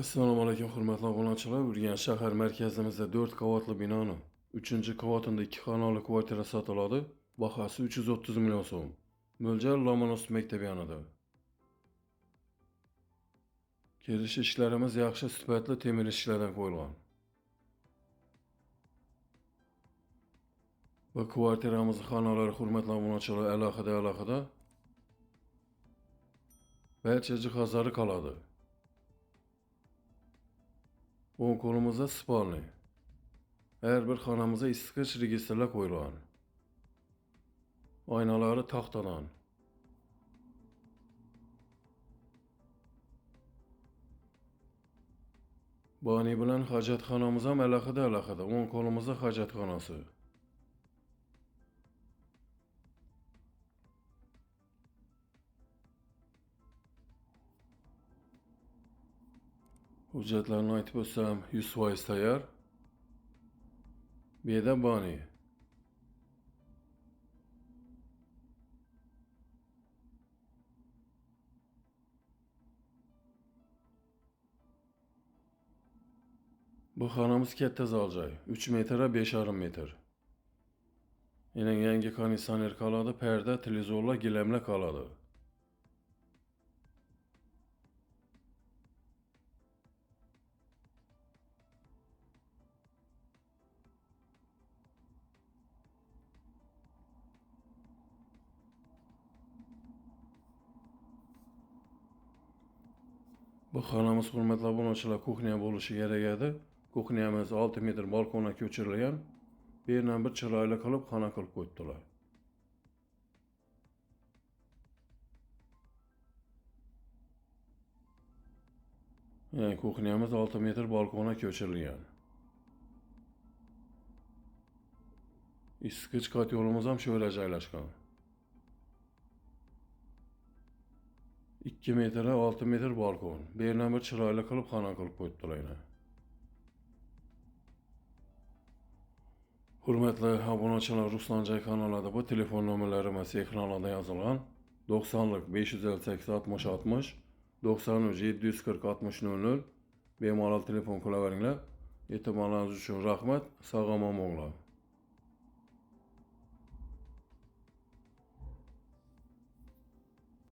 Assalomu alaykum, hurmatli obunachilar. Urganch shahar markazimizda 4 qavatli binoni 3-qavatida 2 xonali kvartira sotiladi. Bahosi 330 million so'm. Mo'ljal Lomonosov maktabi yonida. Kirish ishlarimiz yaxshi sifatli temir ishlardan qo'yilgan. Bu kvartiramizning xonalari, hurmatli obunachilar, alohida barcha jihozlari qoladi. O'ng qo'limizda spalni. Her bir xonamizga isitgich registrlar qo'yilgan. Oynalari taxtadan. Bani bilan hojatxonamiz ham alohida. O'ng qo'limizda hojatxonasi. Hujjatlarni aytib o'tsam 100% tayyor. Bu yerda bani. Bu xonamiz katta zaljoy, 3 metr va 5,5 metr. Yine yangi konditsioner qoladi, perda, televizorlar, gilamlar qoladi. Bu xonamiz, hurmatli obunachilar, kuxnya bo'lishi kerak edi. Kuxnyamiz 6 metr balkonga ko'chirilgan. Bir yerdan bir chiroyli qilib xona qilib qo'yibdilar. Yani kuxnyamiz 6 metr balkonga ko'chirilgan. Isitgich kotyolimiz ham şöyle joylashgan. 2 metr 6 metr balkon. Bir yerdan bir chiroyli qilib xona qilib qo'yibdilar. Hurmatli obunachilar, Ruslanjoy kanalida bu telefon nomerlarimiz ekranlarda yozilgan. 90lik 558 60 60 93 740 60 00 bemalol telefon qilaveringlar. E'tiborlaringiz uchun rahmat. Sog' omon bo'linglar.